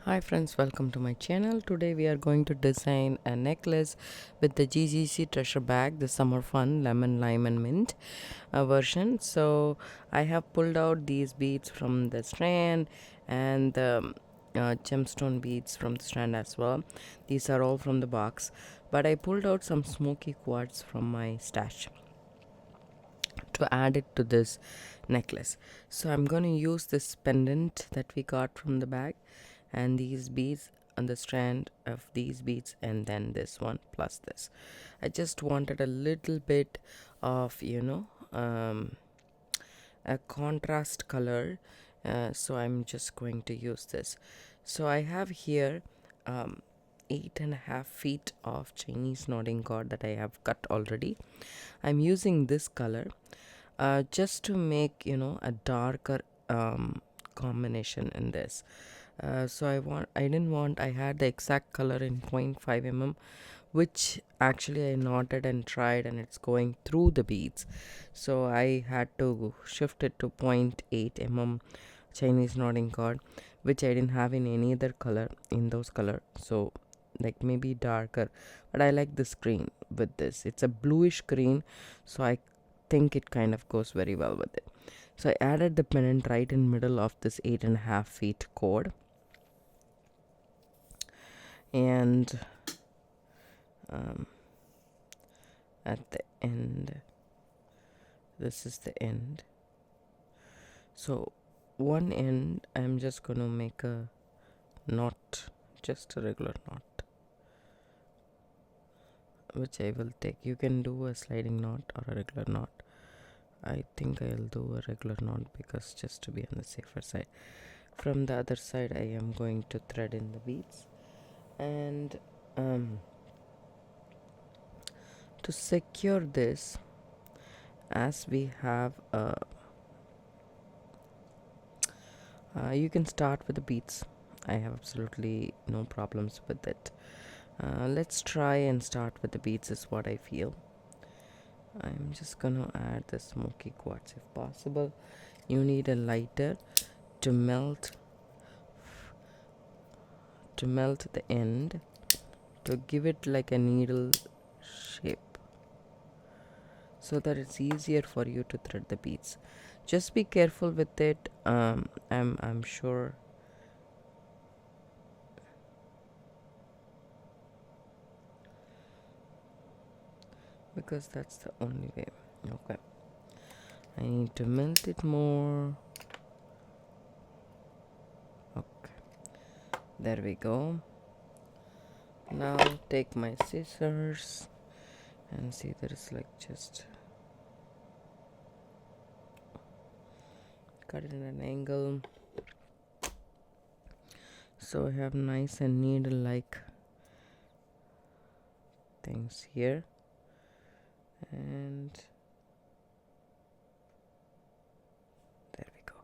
Hi friends, welcome to my channel. Today we are going to design a necklace with the GGC treasure bag, the summer fun lemon, lime and mint version. So I have pulled out these beads from the strand and the gemstone beads from the strand as well. These are all from the box, but I pulled out some smoky quartz from my stash to add it to this necklace. So I'm going to use this pendant that we got from the bag and these beads on the strand of these beads, and then this one plus this. I just wanted a little bit of a contrast color, so I'm just going to use this. So I have here 8.5 feet of Chinese knotting cord that I have cut already. I'm using this color just to make a darker combination in this. So I had the exact color in 0.5 mm, which actually I knotted and tried, and it's going through the beads. So I had to shift it to 0.8 mm Chinese knotting cord, which I didn't have in any other color, in those color. So like maybe darker, but I like this green with this. It's a bluish green, so I think it kind of goes very well with it. So I added the pendant right in middle of this 8.5 feet cord, and at the end, this is the end. So one end I'm just gonna make a knot, just a regular knot, which I will take. You can do a sliding knot or a regular knot. I think I'll do a regular knot because just to be on the safer side. From the other side I am going to thread in the beads, and to secure this, as we have you can start with the beads. I have absolutely no problems with it. Let's try and start with the beads is what I feel. I'm just gonna add the smoky quartz if possible. You need a lighter to melt the end, to give it like a needle shape, so that it's easier for you to thread the beads. Just be careful with it. I'm sure because that's the only way. Okay, I need to melt it more. Okay, there we go. Now take my scissors and see, there is like just cut it in an angle, so I have nice and needle like things here, and there we go.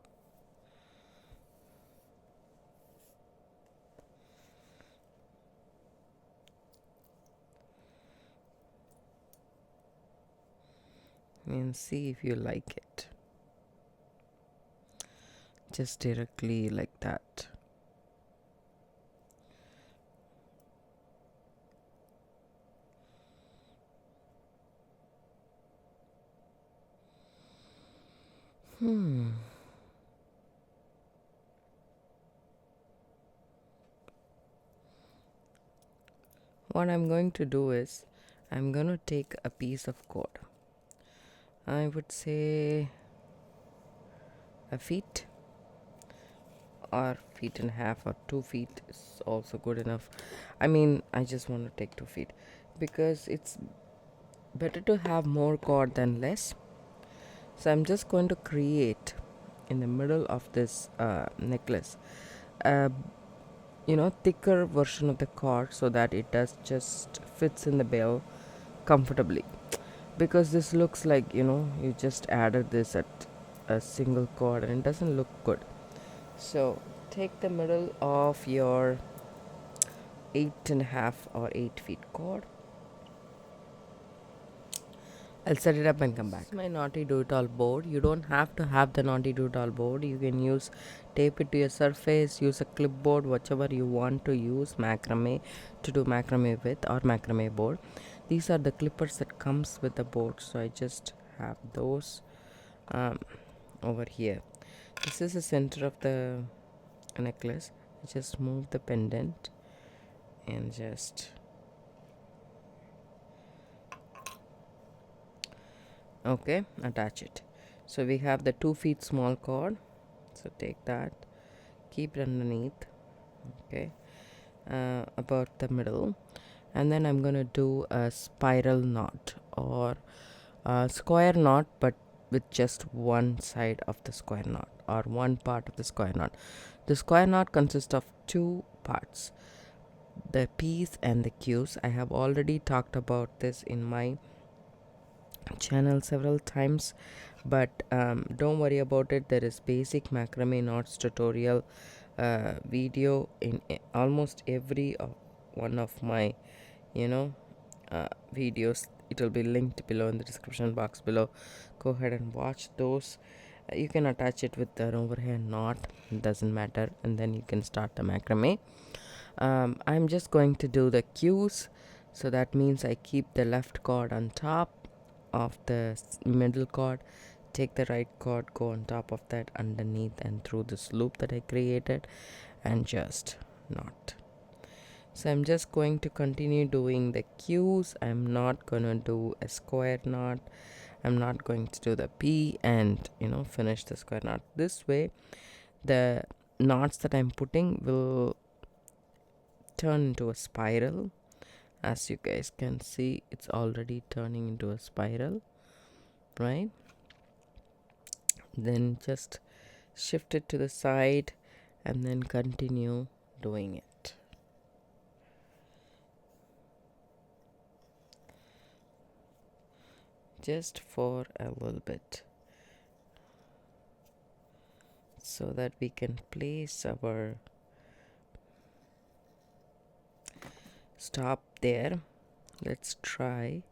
And see if you like it, just directly like that. What I'm going to do is, I'm going to take a piece of cord. I would say a feet or feet and a half, or 2 feet is also good enough. I mean, I just want to take 2 feet because it's better to have more cord than less. So I'm just going to create in the middle of this necklace a thicker version of the cord, so that it does just fits in the bell comfortably, because this looks like you just added this at a single cord and it doesn't look good. So take the middle of your 8.5 or 8 feet cord, I'll set it up and come back. My naughty do-it-all board. You don't have to have the naughty do-it-all board. You can use tape it to your surface, use a clipboard, whichever you want to use macrame to do macrame with, or macrame board. These are the clippers that comes with the board, so I just have those over here. This is the center of the necklace. I just move the pendant and just okay, attach it. So we have the 2 feet small cord, so take that, keep it underneath, okay, about the middle, and then I'm gonna do a spiral knot or a square knot, but with just one side of the square knot or one part of the square knot. The square knot consists of 2 parts, the P's and the Q's. I have already talked about this in my channel several times, but don't worry about it. There is basic macrame knots tutorial video in almost every one of my videos. It will be linked below in the description box below. Go ahead and watch those. You can attach it with an overhand knot, it doesn't matter, and then you can start the macrame. I'm just going to do the Q's, so that means I keep the left cord on top of the middle cord, take the right cord, go on top of that, underneath and through this loop that I created, and just knot. So I'm just going to continue doing the Q's. I'm not gonna do a square knot. I'm not going to do the P and finish the square knot. This way the knots that I'm putting will turn into a spiral. As you guys can see, it's already turning into a spiral, right? Then just shift it to the side and then continue doing it. Just for a little bit, so that we can place our stop there. Let's try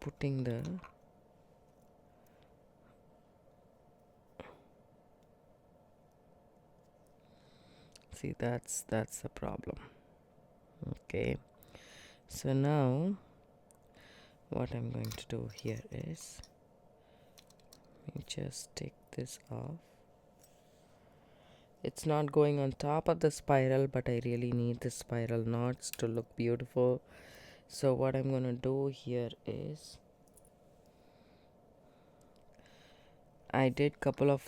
putting the see, that's the problem. Okay, so now what I'm going to do here is let me just take this off. It's not going on top of the spiral, but I really need the spiral knots to look beautiful. So what I'm gonna do here is I did couple of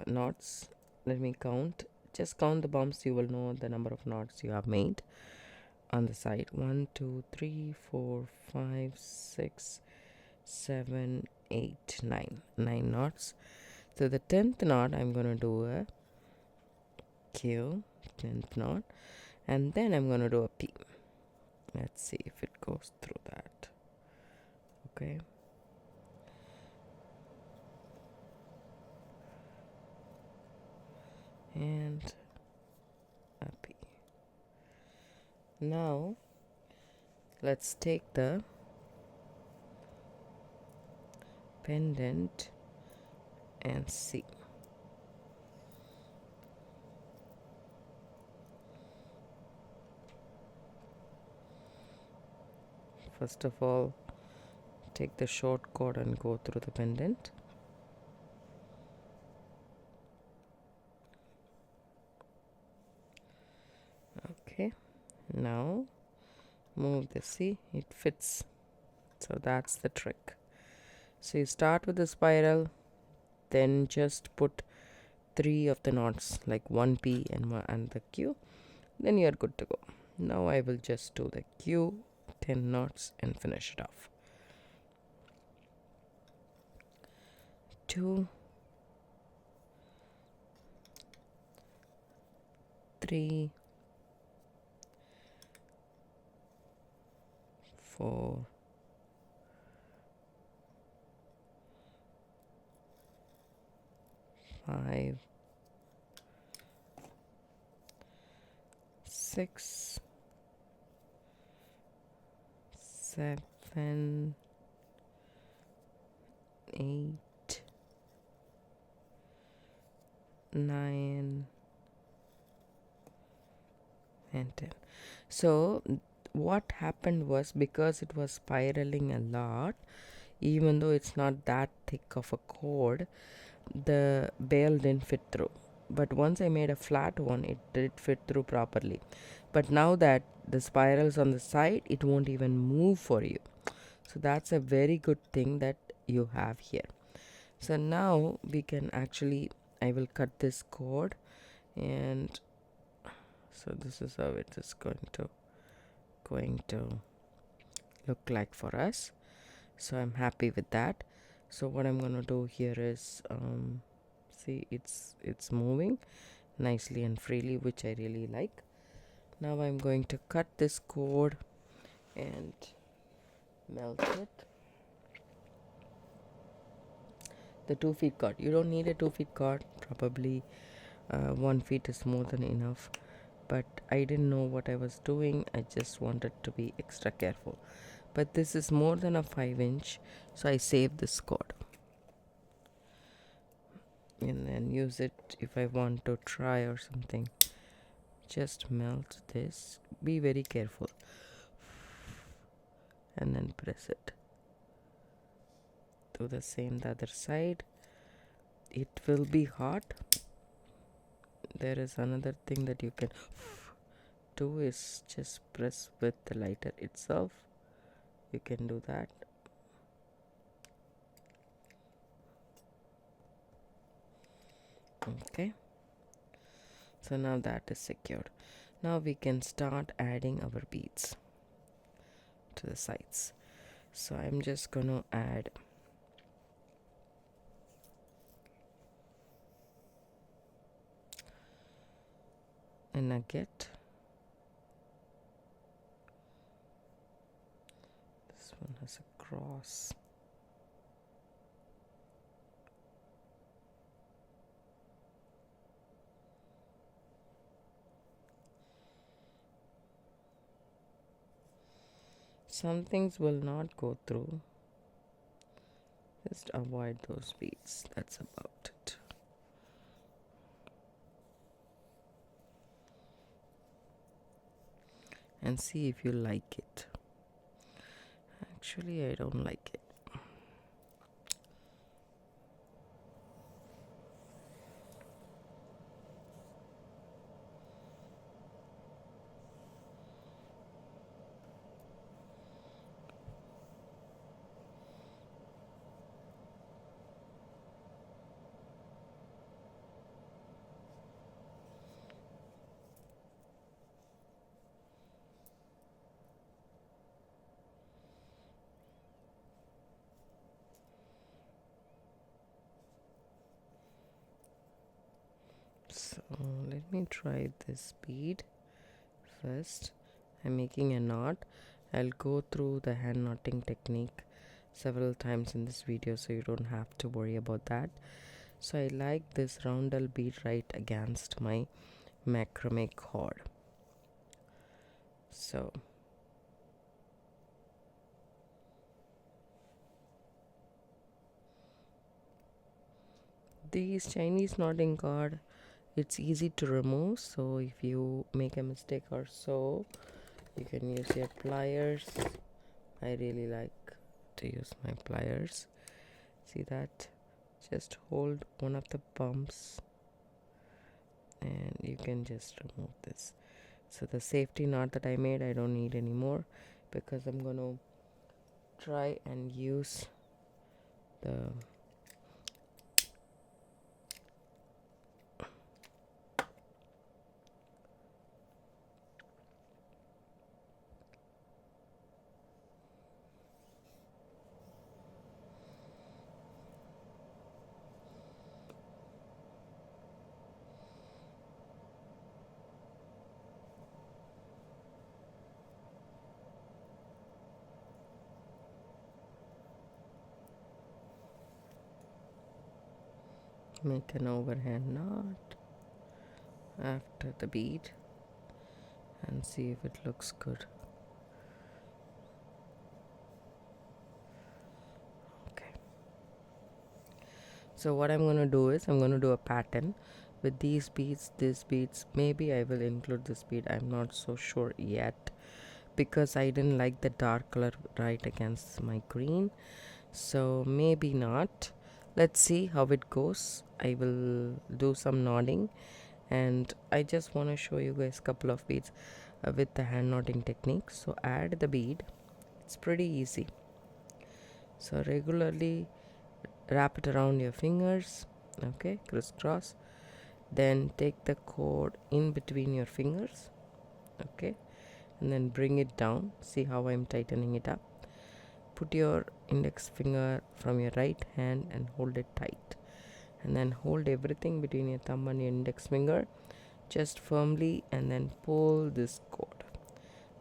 knots. Let me count. Just count the bumps, you will know the number of knots you have made on the side. 1 2 3 4 5 6 7 8 9 knots. So the 10th knot I'm gonna do a Q, 10th knot, and then I'm gonna do a P. Let's see if it goes through that. Okay, and a P. Now let's take the pendant and see. First of all, take the short cord and go through the pendant. Okay, now move the, see, it fits. So that's the trick. So you start with the spiral, then just put 3 of the knots, like 1 P and the Q, then you are good to go. Now I will just do the Q, 10 knots, and finish it off. 2 3 4 5 6 7 8, 9 and 10. So what happened was, because it was spiraling a lot, even though it's not that thick of a cord, the bail didn't fit through. But once I made a flat one, it did fit through properly. But now that the spirals on the side, it won't even move for you. So that's a very good thing that you have here. So now we can actually, I will cut this cord, and so this is how it is going to look like for us. So I'm happy with that. So what I'm going to do here is see, it's moving nicely and freely, which I really like. Now I'm going to cut this cord and melt it. The 2 feet cord, you don't need a 2 feet cord, probably 1 feet is more than enough, but I didn't know what I was doing. I just wanted to be extra careful. But this is more than a 5-inch, so I saved this cord and then use it if I want to try or something. Just melt this, be very careful, and then press it. Do the same the other side. It will be hot. There is another thing that you can do, is just press with the lighter itself. You can do that. Okay, so now that is secured. Now we can start adding our beads to the sides. So I'm just gonna add a nugget. This one has a cross. Some things will not go through. Just avoid those beads. That's about it. And see if you like it. Actually, I don't like it. So let me try this bead first. I'm making a knot. I'll go through the hand knotting technique several times in this video, so you don't have to worry about that. So I like this roundel bead right against my macrame cord. So these Chinese knotting cord, it's easy to remove, so if you make a mistake or so, you can use your pliers. I really like to use my pliers. See that? Just hold one of the bumps and you can just remove this. So the safety knot that I made, I don't need anymore, because I'm going to try and use the make an overhand knot after the bead and see if it looks good. Okay. So what I'm going to do is I'm going to do a pattern with these beads. Maybe I will include this bead, I'm not so sure yet, because I didn't like the dark color right against my green. So maybe not. Let's see how it goes. I will do some knotting, and I just want to show you guys a couple of beads with the hand knotting technique. So add the bead. It's pretty easy. So regularly wrap it around your fingers, okay, crisscross. Then take the cord in between your fingers, okay, and then bring it down. See how I'm tightening it up. Put your index finger from your right hand and hold it tight, and then hold everything between your thumb and your index finger just firmly, and then pull this cord.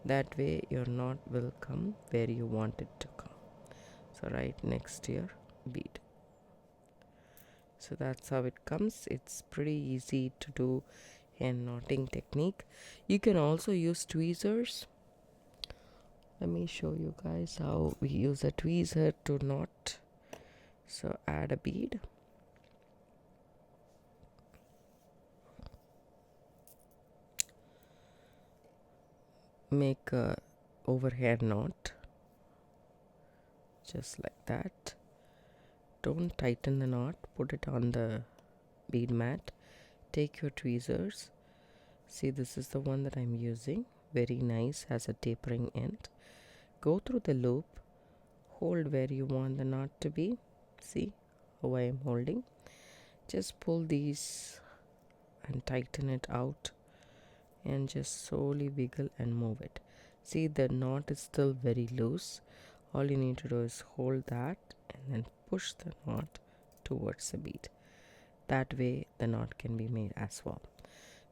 That way your knot will come where you want it to come, so right next to your bead. So that's how it comes. It's pretty easy to do hand knotting technique. You can also use tweezers. Let me show you guys how we use a tweezer to knot. So add a bead, make a overhand knot just like that. Don't tighten the knot, put it on the bead mat. Take your tweezers. See, this is the one that I'm using. Very nice, has a tapering end. Go through the loop, hold where you want the knot to be. See how I am holding. Just pull these and tighten it out, and just slowly wiggle and move it. See, the knot is still very loose. All you need to do is hold that and then push the knot towards the bead. That way the knot can be made as well.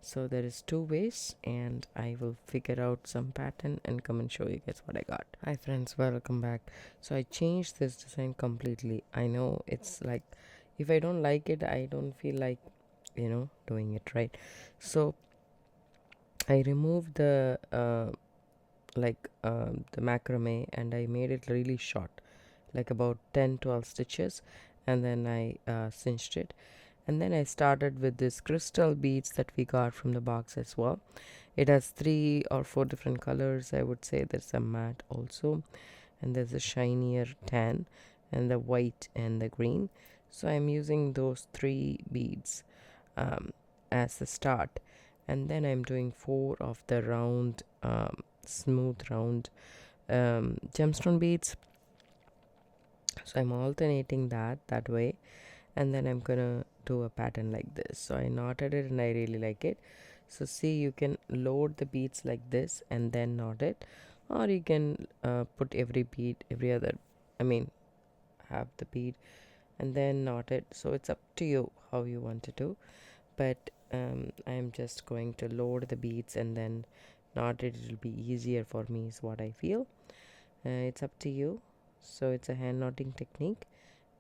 So there is two ways, and I will figure out some pattern and come and show you guys what I got. Hi friends, welcome back. So I changed this design completely. I know it's like, if I don't like it, I don't feel like doing it right. So I removed the the macrame, and I made it really short, like about 10-12 stitches, and then I cinched it. And then I started with this crystal beads that we got from the box as well. It has 3 or 4 different colors, I would say. There's a matte also, and there's a shinier tan, and the white and the green. So I'm using those 3 beads as the start, and then I'm doing 4 of the round smooth round gemstone beads. So I'm alternating that way, and then I'm gonna do a pattern like this. So I knotted it and I really like it. So see, you can load the beads like this and then knot it, or you can put every bead, have the bead and then knot it. So it's up to you how you want to do, but I'm just going to load the beads and then knot it. It'll be easier for me is what I feel. It's up to you. So it's a hand knotting technique,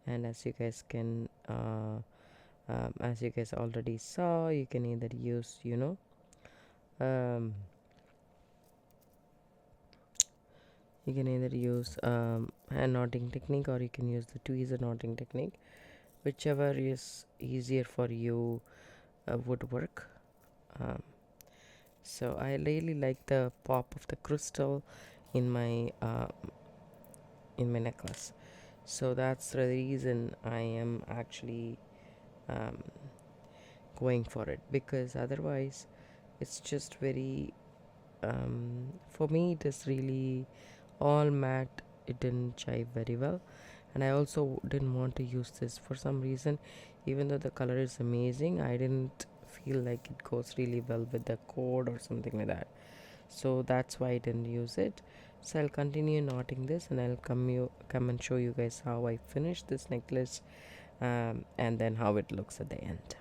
and as you guys can as you guys already saw, you can either use hand knotting technique, or you can use the tweezer knotting technique. Whichever is easier for you would work. So I really like the pop of the crystal in my necklace. So that's the reason I am actually going for it, because otherwise it's just very for me it is really all matte. It didn't jive very well, and I also didn't want to use this for some reason. Even though the color is amazing, I didn't feel like it goes really well with the cord or something like that. So that's why I didn't use it. So I'll continue knotting this, and I'll come and show you guys how I finish this necklace, and then how it looks at the end.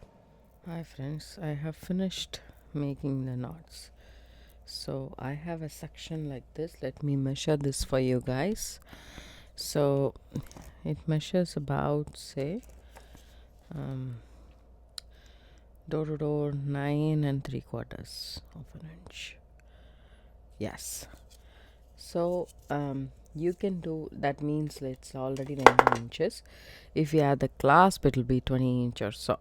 Hi friends, I have finished making the knots. So I have a section like this. Let me measure this for you guys. So it measures about, say, door to door 9 3/4 of an inch. Yes. So you can do that, means it's already 19 inches. If you add the clasp, it'll be 20 inch or so.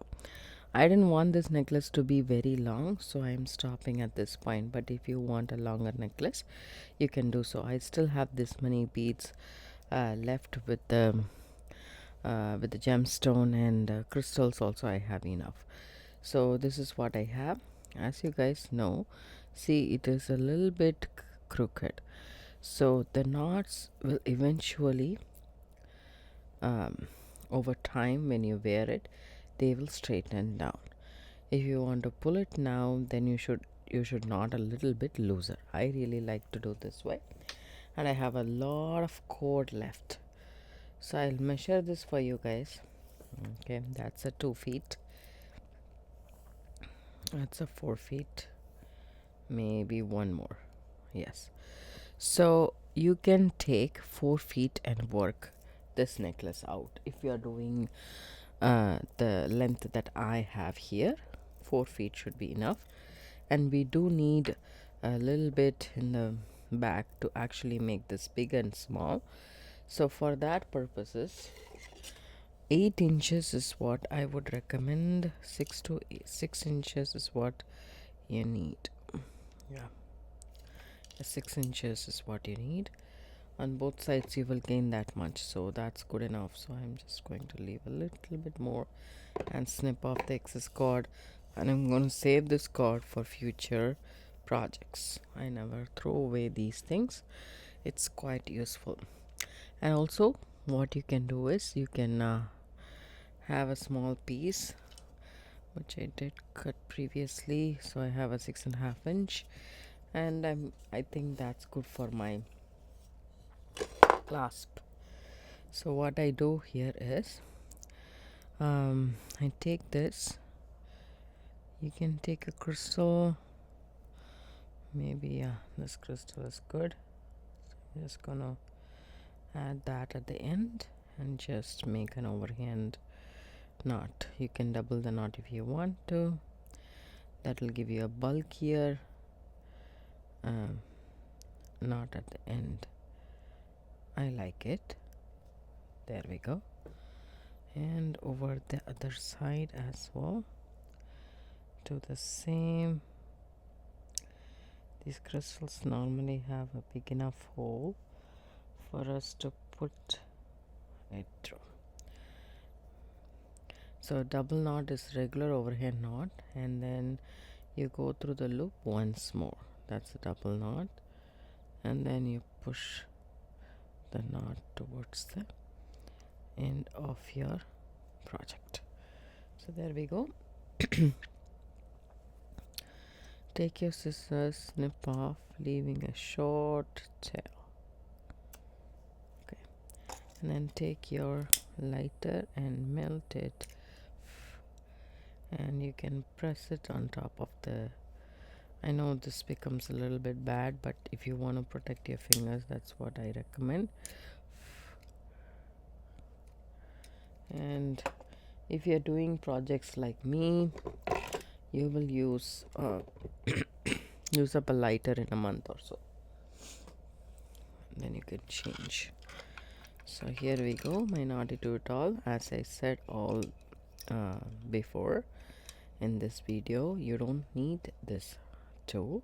I didn't want this necklace to be very long, so I'm stopping at this point. But if you want a longer necklace, you can do so. I still have this many beads left with the gemstone and crystals also. I have enough. So this is what I have. As you guys know, see, it is a little bit crooked, so the knots will eventually over time, when you wear it, they will straighten down. If you want to pull it now, then you should knot a little bit looser. I really like to do this way, and I have a lot of cord left, so I'll measure this for you guys. Okay, that's a 2 feet, that's a 4 feet, maybe one more. Yes, so you can take 4 feet and work this necklace out. If you are doing the length that I have here, 4 feet should be enough. And we do need a little bit in the back to actually make this big and small. So for that purposes, 8 inches is what I would recommend. 6 inches is what you need. Yeah, 6 inches is what you need. On both sides you will gain that much, so that's good enough. So I'm just going to leave a little bit more and snip off the excess cord, and I'm going to save this cord for future projects. I never throw away these things, it's quite useful. And also what you can do is you can have a small piece, which I did cut previously. So I have a 6.5 inch, and I think that's good for my clasp. So what I do here is I take this. You can take a crystal, maybe this crystal is good. So I'm just gonna add that at the end and just make an overhand knot. You can double the knot if you want to. That will give you a bulkier knot at the end. I like it. There we go. And over the other side as well, do the same. These crystals normally have a big enough hole for us to put it through. So double knot is regular overhand knot, and then you go through the loop once more. That's a double knot, and then you push the knot towards the end of your project. So there we go. Take your scissors, snip off, leaving a short tail. Okay, and then take your lighter and melt it, and you can press it on top of the, I know this becomes a little bit bad, but if you want to protect your fingers, that's what I recommend. And if you're doing projects like me, you will use use up a lighter in a month or so, then you can change. So here we go, my naughty do it all. As I said all before in this video, you don't need this tool.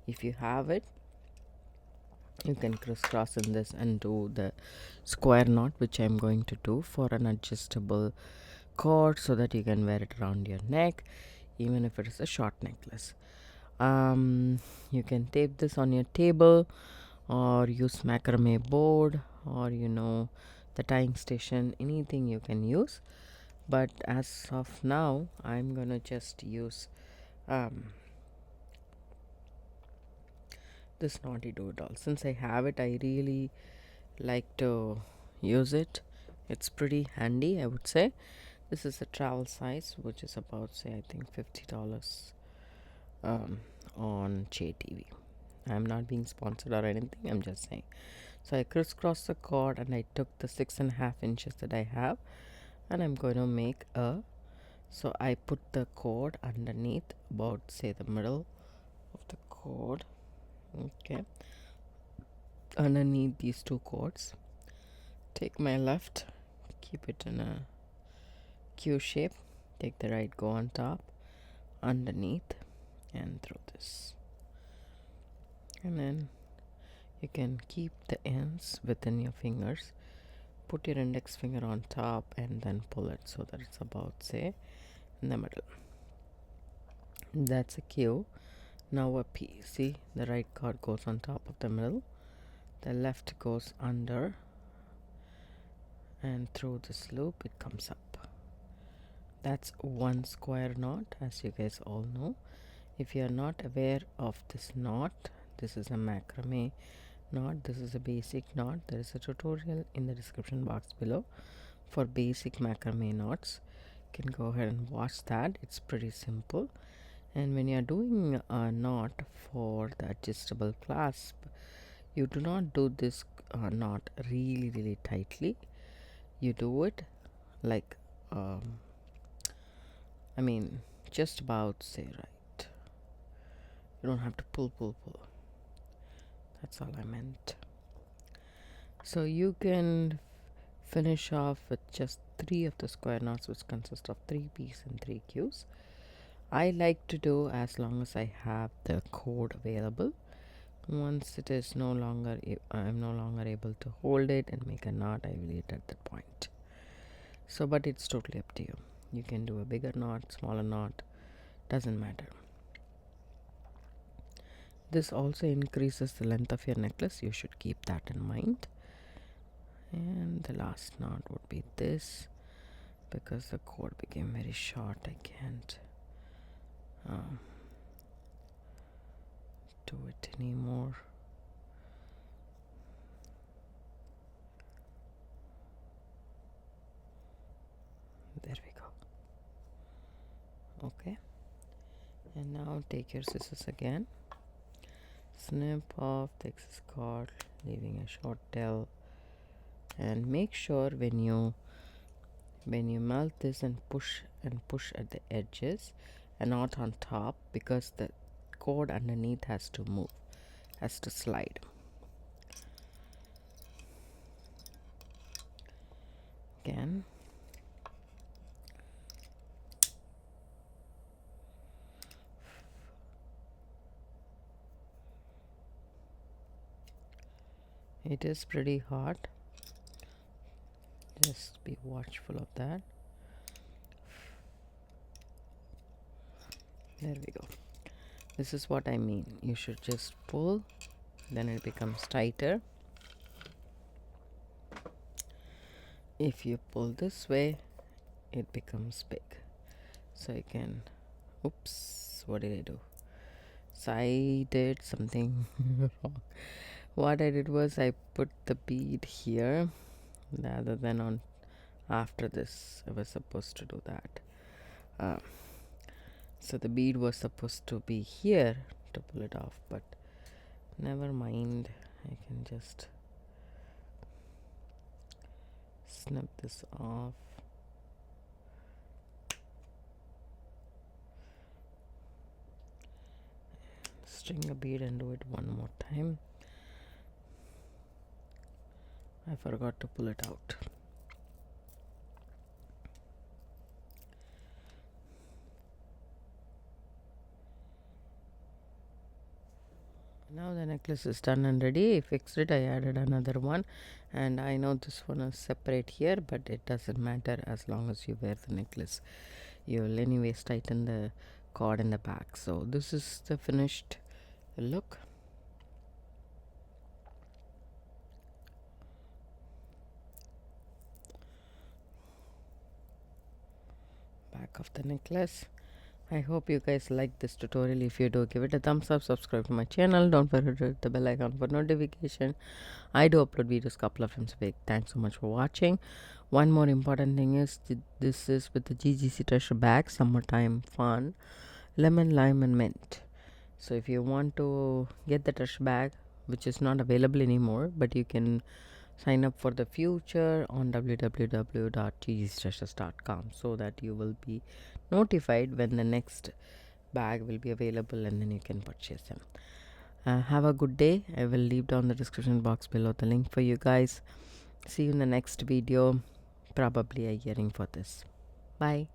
If you have it, you can crisscross in this and do the square knot, which I'm going to do for an adjustable cord, so that you can wear it around your neck even if it is a short necklace. You can tape this on your table, or use macrame board, or the tying station, anything you can use. But as of now, I'm gonna just use this naughty do it all. Since I have it, I really like to use it. It's pretty handy, I would say. This is a travel size, which is about, say, I think $50 on JTV. I'm not being sponsored or anything, I'm just saying. So I crisscrossed the cord, and I took the 6.5 inches that I have, and I'm going to make a, so I put the cord underneath, about, say, the middle of the cord. Okay, underneath these two cords. Take my left, keep it in a Q shape, take the right, go on top, underneath, and through this. And then you can keep the ends within your fingers. Put your index finger on top and then pull it so that it's about, say, in the middle. That's a Q. Now a P. See, the right cord goes on top of the middle, the left goes under, and through this loop it comes up. That's one square knot, as you guys all know. If you are not aware of this knot, this is a macrame knot, this is a basic knot. There is a tutorial in the description box below for basic macrame knots. You can go ahead and watch that. It's pretty simple. And when you are doing a knot for the adjustable clasp, you do not do this knot really tightly. You do it like just about, say, right. You don't have to pull. That's all I meant. So you can finish off with just 3 of the square knots, which consist of 3 P's and 3 Q's. I like to do as long as I have the cord available. Once it is I'm no longer able to hold it and make a knot, I will it at that point. So, but it's totally up to you. You can do a bigger knot, smaller knot, doesn't matter. This also increases the length of your necklace. You should keep that in mind. And the last knot would be this. Because the cord became very short, I can't do it anymore. There we go. Okay, and now take your scissors again, snip off the excess cord, leaving a short tail, and make sure when you melt this and push at the edges and not on top, because the cord underneath has to move, has to slide. Again, it is pretty hot, just be watchful of that. There we go. This is what I mean. You should just pull, then it becomes tighter. If you pull this way, it becomes big. So you can, oops, what did I do? So I did something wrong. What I did was I put the bead here rather than on after this. I was supposed to do that. So the bead was supposed to be here to pull it off, but never mind. I can just snip this off. String a bead and do it one more time. I forgot to pull it out. Now the necklace is done and ready. I fixed it. I added another one, and I know this one is separate here, but it doesn't matter as long as you wear the necklace. You'll anyways tighten the cord in the back. So this is the finished look. Back of the necklace. I hope you guys like this tutorial. If you do, give it a thumbs up, subscribe to my channel, don't forget to hit the bell icon for notification. I do upload videos couple of times a week. Thanks so much for watching. One more important thing is this is with the GGC treasure bag, summertime fun, lemon, lime and mint. So if you want to get the treasure bag, which is not available anymore, but you can sign up for the future on www.ggstreasures.com so that you will be notified when the next bag will be available, and then you can purchase them. Have a good day. I will leave down the description box below the link for you guys. See you in the next video. Probably a earring for this. Bye.